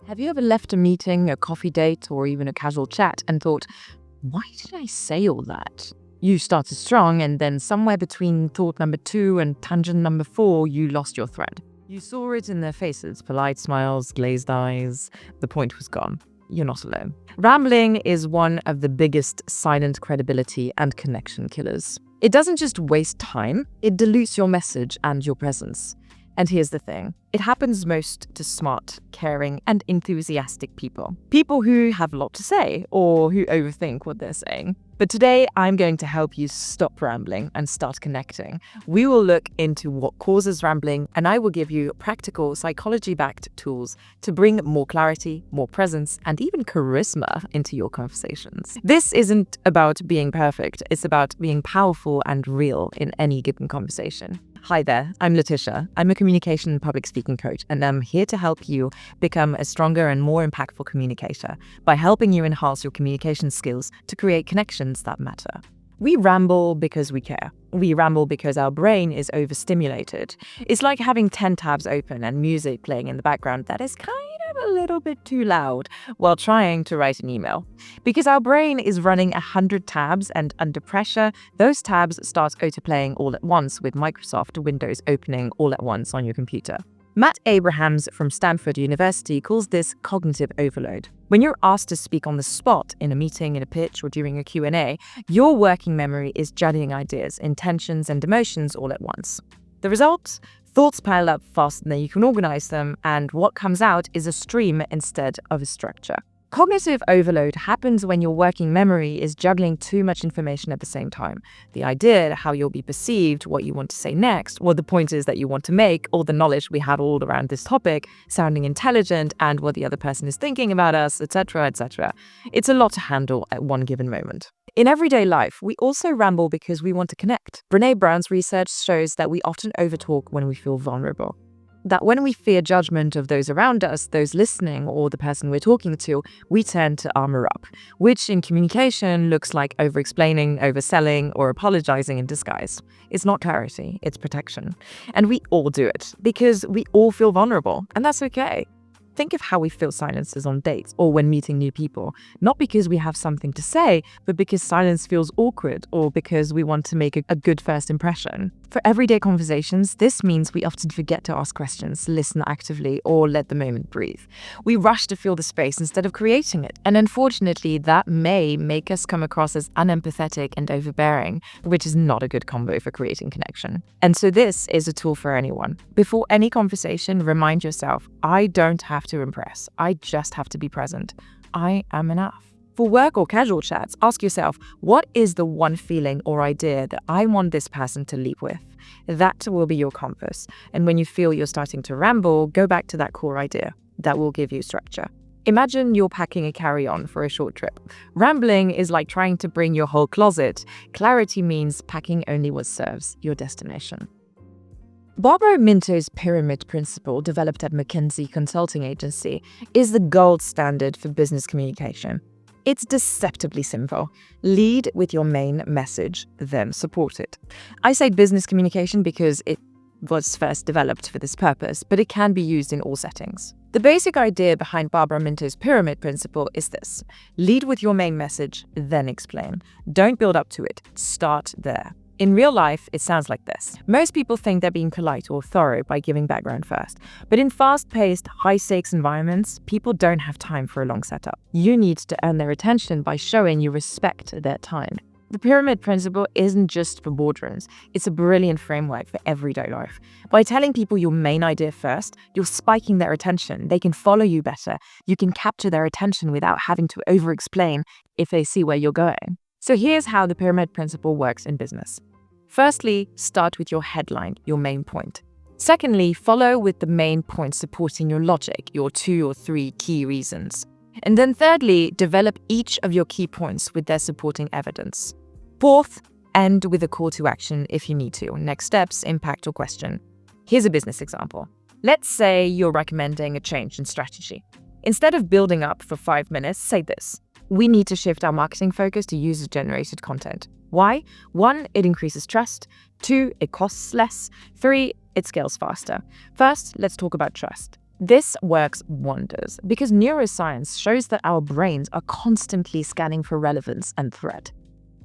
Have you ever left a meeting, a coffee date, or even a casual chat and thought, why did I say all that? You started strong, and then somewhere between thought number 2 and tangent number 4, you lost your thread. You saw it in their faces, polite smiles, glazed eyes. The point was gone. You're not alone. Rambling is one of the biggest silent credibility and connection killers. It doesn't just waste time, it dilutes your message and your presence. And here's the thing, it happens most to smart, caring, and enthusiastic people. People who have a lot to say or who overthink what they're saying. But today, I'm going to help you stop rambling and start connecting. We will look into what causes rambling, and I will give you practical, psychology-backed tools to bring more clarity, more presence, and even charisma into your conversations. This isn't about being perfect, it's about being powerful and real in any given conversation. Hi there, I'm Letitia. I'm a communication and public speaking coach, and I'm here to help you become a stronger and more impactful communicator by helping you enhance your communication skills to create connections that matter. We ramble because we care. We ramble because our brain is overstimulated. It's like having 10 tabs open and music playing in the background that is kind of a little bit too loud while trying to write an email. Because our brain is running 100 tabs, and under pressure, those tabs start autoplaying all at once with Microsoft Windows opening all at once on your computer. Matt Abrahams from Stanford University calls this cognitive overload. When you're asked to speak on the spot in a meeting, in a pitch, or during a Q&A, your working memory is judging ideas, intentions, and emotions all at once. The result? Thoughts pile up faster than you can organize them, and what comes out is a stream instead of a structure. Cognitive overload happens when your working memory is juggling too much information at the same time. The idea, how you'll be perceived, what you want to say next, what the point is that you want to make, all the knowledge we have all around this topic, sounding intelligent, and what the other person is thinking about us, etc., etc. It's a lot to handle at one given moment. In everyday life, we also ramble because we want to connect. Brené Brown's research shows that we often overtalk when we feel vulnerable. That when we fear judgment of those around us, those listening, or the person we're talking to, we tend to armor up, which in communication looks like over-explaining, overselling, or apologizing in disguise. It's not clarity, it's protection. And we all do it, because we all feel vulnerable, and that's okay. Think of how we fill silences on dates or when meeting new people, not because we have something to say, but because silence feels awkward or because we want to make a good first impression. For everyday conversations, this means we often forget to ask questions, listen actively, or let the moment breathe. We rush to fill the space instead of creating it, and unfortunately, that may make us come across as unempathetic and overbearing, which is not a good combo for creating connection. And so this is a tool for anyone. Before any conversation, remind yourself, I don't have to impress. I just have to be present. I am enough. For work or casual chats, ask yourself, what is the one feeling or idea that I want this person to leap with? That will be your compass. And when you feel you're starting to ramble, go back to that core idea. That will give you structure. Imagine you're packing a carry-on for a short trip. Rambling is like trying to bring your whole closet. Clarity means packing only what serves your destination. Barbara Minto's pyramid principle, developed at McKinsey consulting agency, is the gold standard for business communication. It's deceptively simple. Lead with your main message, then support it. I say business communication because it was first developed for this purpose, but it can be used in all settings. The basic idea behind Barbara Minto's pyramid principle is this: lead with your main message, then explain. Don't build up to it. Start there. In real life, it sounds like this. Most people think they're being polite or thorough by giving background first. But in fast-paced, high-stakes environments, people don't have time for a long setup. You need to earn their attention by showing you respect their time. The pyramid principle isn't just for boardrooms. It's a brilliant framework for everyday life. By telling people your main idea first, you're spiking their attention. They can follow you better. You can capture their attention without having to over-explain if they see where you're going. So here's how the pyramid principle works in business. Firstly, start with your headline, your main point. Secondly, follow with the main point supporting your logic, your 2 or 3 key reasons. And then thirdly, develop each of your key points with their supporting evidence. Fourth, end with a call to action if you need to, next steps, impact, or question. Here's a business example. Let's say you're recommending a change in strategy. Instead of building up for 5 minutes, say this: we need to shift our marketing focus to user-generated content. Why? 1, it increases trust. 2, it costs less. 3, it scales faster. First, let's talk about trust. This works wonders because neuroscience shows that our brains are constantly scanning for relevance and threat.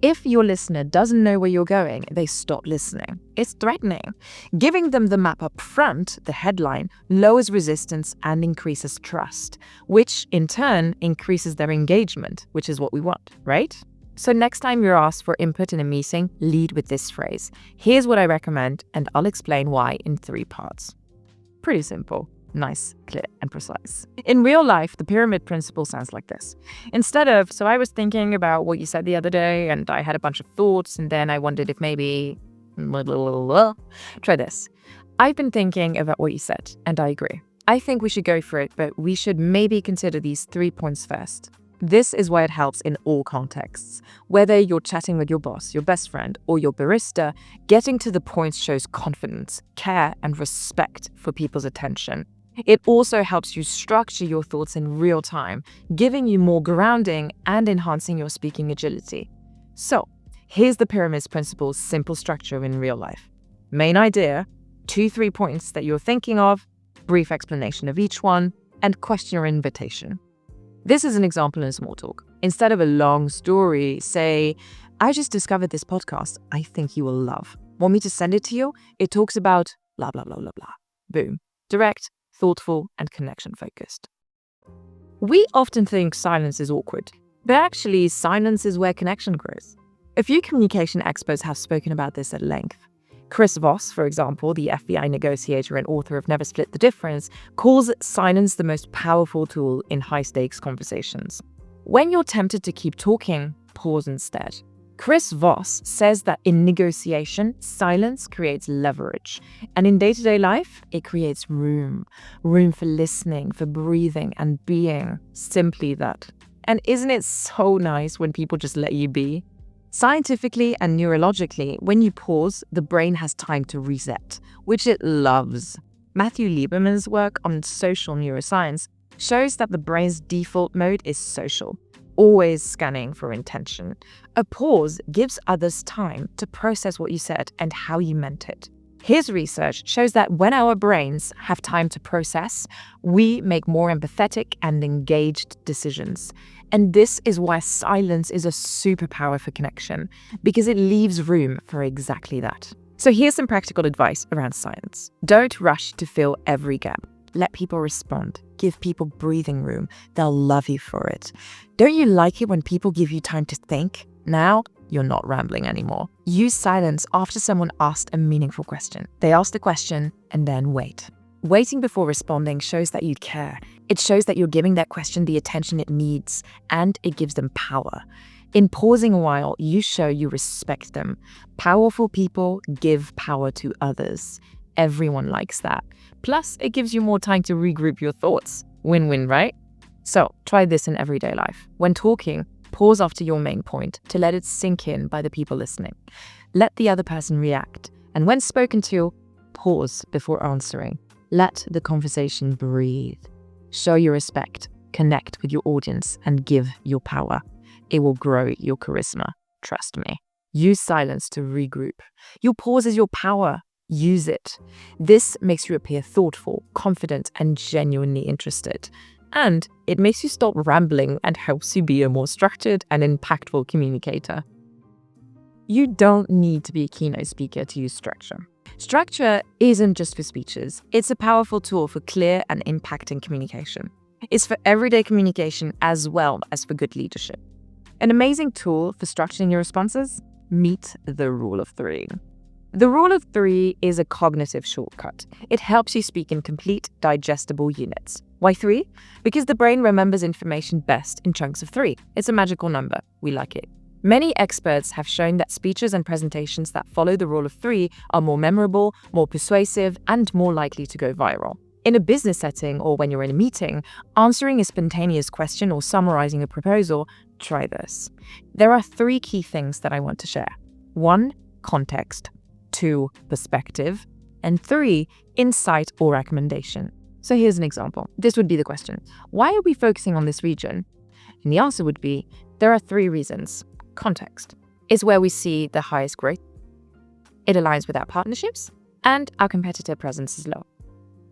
If your listener doesn't know where you're going, they stop listening. It's threatening. Giving them the map up front, the headline, lowers resistance and increases trust, which in turn increases their engagement, which is what we want, right? So next time you're asked for input in a meeting, lead with this phrase. Here's what I recommend, and I'll explain why in 3 parts. Pretty simple. Nice, clear, and precise. In real life, the pyramid principle sounds like this. Instead of, so I was thinking about what you said the other day, and I had a bunch of thoughts, and then I wondered if maybe... Try this. I've been thinking about what you said, and I agree. I think we should go for it, but we should maybe consider these 3 points first. This is why it helps in all contexts. Whether you're chatting with your boss, your best friend, or your barista, getting to the point shows confidence, care, and respect for people's attention. It also helps you structure your thoughts in real time, giving you more grounding and enhancing your speaking agility. So, here's the pyramid principle's simple structure in real life. Main idea, 2-3 points that you're thinking of, brief explanation of each one, and question or invitation. This is an example in small talk. Instead of a long story, say, I just discovered this podcast I think you will love. Want me to send it to you? It talks about blah, blah, blah, blah, blah. Boom. Direct, thoughtful, and connection-focused. We often think silence is awkward, but actually silence is where connection grows. A few communication experts have spoken about this at length. Chris Voss, for example, the FBI negotiator and author of Never Split the Difference, calls silence the most powerful tool in high-stakes conversations. When you're tempted to keep talking, pause instead. Chris Voss says that in negotiation, silence creates leverage. And in day-to-day life, it creates room. Room for listening, for breathing, and being. Simply that. And isn't it so nice when people just let you be? Scientifically and neurologically, when you pause, the brain has time to reset, which it loves. Matthew Lieberman's work on social neuroscience shows that the brain's default mode is social, always scanning for intention. A pause gives others time to process what you said and how you meant it. His research shows that when our brains have time to process, we make more empathetic and engaged decisions. And this is why silence is a superpower for connection, because it leaves room for exactly that. So here's some practical advice around silence. Don't rush to fill every gap. Let people respond. Give people breathing room. They'll love you for it. Don't you like it when people give you time to think? Now, you're not rambling anymore. Use silence after someone asked a meaningful question. They asked a question and then wait. Waiting before responding shows that you care. It shows that you're giving that question the attention it needs, and it gives them power. In pausing a while, you show you respect them. Powerful people give power to others. Everyone likes that. Plus, it gives you more time to regroup your thoughts. Win-win, right? So, try this in everyday life. When talking, pause after your main point to let it sink in by the people listening. Let the other person react. And when spoken to, pause before answering. Let the conversation breathe. Show your respect, connect with your audience, and give your power. It will grow your charisma. Trust me. Use silence to regroup. Your pause is your power. Use it. This makes you appear thoughtful, confident, and genuinely interested. And it makes you stop rambling and helps you be a more structured and impactful communicator. You don't need to be a keynote speaker to use structure. Structure isn't just for speeches. It's a powerful tool for clear and impacting communication. It's for everyday communication as well as for good leadership. An amazing tool for structuring your responses? Meet the rule of 3. The rule of 3 is a cognitive shortcut. It helps you speak in complete, digestible units. Why 3? Because the brain remembers information best in chunks of 3. It's a magical number. We like it. Many experts have shown that speeches and presentations that follow the rule of 3 are more memorable, more persuasive, and more likely to go viral. In a business setting or when you're in a meeting, answering a spontaneous question or summarizing a proposal, try this. There are 3 key things that I want to share. 1, context. 2, perspective. And 3, insight or recommendation. So here's an example. This would be the question. Why are we focusing on this region? And the answer would be, there are 3 reasons. Context is where we see the highest growth. It aligns with our partnerships, and our competitor presence is low.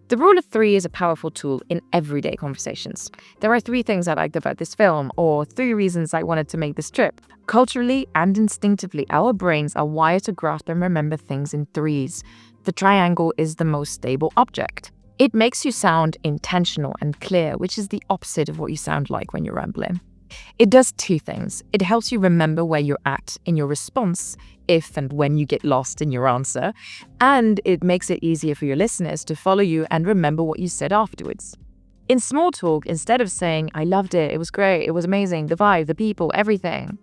The rule of 3 is a powerful tool in everyday conversations. There are 3 things I liked about this film, or 3 reasons I wanted to make this trip. Culturally and instinctively, our brains are wired to grasp and remember things in 3s. The triangle is the most stable object. It makes you sound intentional and clear, which is the opposite of what you sound like when you're rambling. It does 2 things. It helps you remember where you're at in your response if and when you get lost in your answer, and it makes it easier for your listeners to follow you and remember what you said afterwards. In small talk, instead of saying, "I loved it, it was great, it was amazing, the vibe, the people, everything,"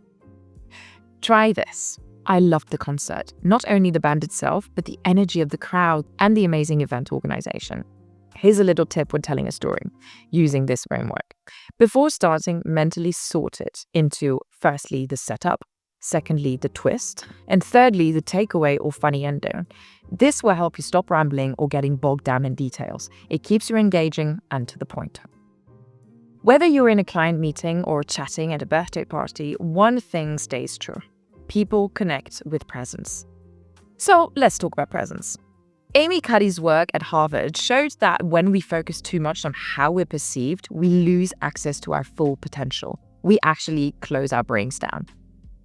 try this. "I loved the concert, not only the band itself, but the energy of the crowd and the amazing event organization." Here's a little tip when telling a story using this framework. Before starting, mentally sort it into firstly the setup, secondly the twist, and thirdly the takeaway or funny ending. This will help you stop rambling or getting bogged down in details. It keeps you engaging and to the point. Whether you're in a client meeting or chatting at a birthday party, one thing stays true. People connect with presence. So let's talk about presence. Amy Cuddy's work at Harvard showed that when we focus too much on how we're perceived, we lose access to our full potential. We actually close our brains down.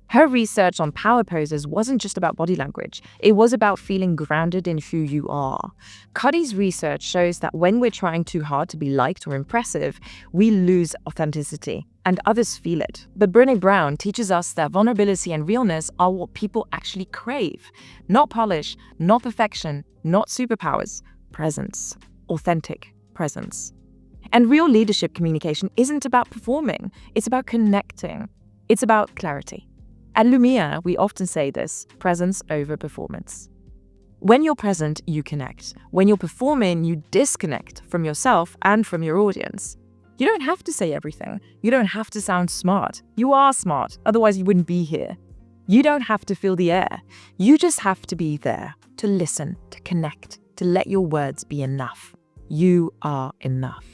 Her research on power poses wasn't just about body language. It was about feeling grounded in who you are. Cuddy's research shows that when we're trying too hard to be liked or impressive, we lose authenticity, and others feel it. But Brené Brown teaches us that vulnerability and realness are what people actually crave. Not polish, not perfection, not superpowers. Presence. Authentic presence. And real leadership communication isn't about performing. It's about connecting. It's about clarity. At Lumiere, we often say this: presence over performance. When you're present, you connect. When you're performing, you disconnect from yourself and from your audience. You don't have to say everything. You don't have to sound smart. You are smart, otherwise you wouldn't be here. You don't have to fill the air. You just have to be there, to listen, to connect, to let your words be enough. You are enough.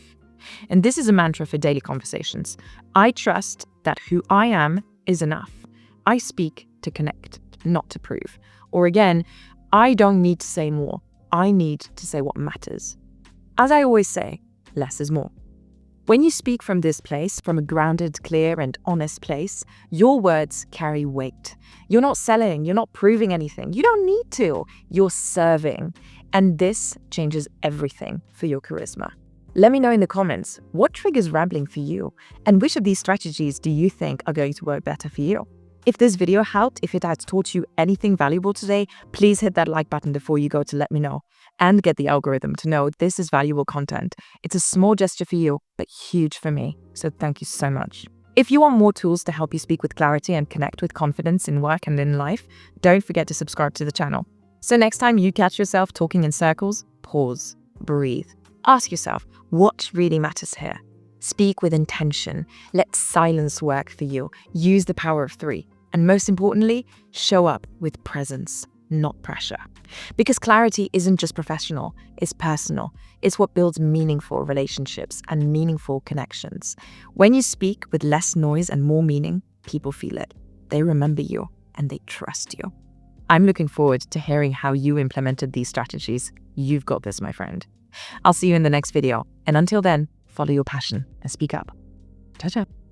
And this is a mantra for daily conversations. I trust that who I am is enough. I speak to connect, not to prove. Or again, I don't need to say more. I need to say what matters. As I always say, less is more. When you speak from this place, from a grounded, clear, and honest place, your words carry weight. You're not selling, you're not proving anything. You don't need to. You're serving. And this changes everything for your charisma. Let me know in the comments, what triggers rambling for you? And which of these strategies do you think are going to work better for you? If this video helped, if it has taught you anything valuable today, please hit that like button before you go to let me know, and get the algorithm to know this is valuable content. It's a small gesture for you, but huge for me. So thank you so much. If you want more tools to help you speak with clarity and connect with confidence in work and in life, don't forget to subscribe to the channel. So next time you catch yourself talking in circles, pause, breathe. Ask yourself, what really matters here? Speak with intention. Let silence work for you. Use the power of 3. And most importantly, show up with presence, not pressure. Because clarity isn't just professional, it's personal. It's what builds meaningful relationships and meaningful connections. When you speak with less noise and more meaning, people feel it. They remember you and they trust you. I'm looking forward to hearing how you implemented these strategies. You've got this, my friend. I'll see you in the next video. And until then, follow your passion and speak up. Ciao, ciao.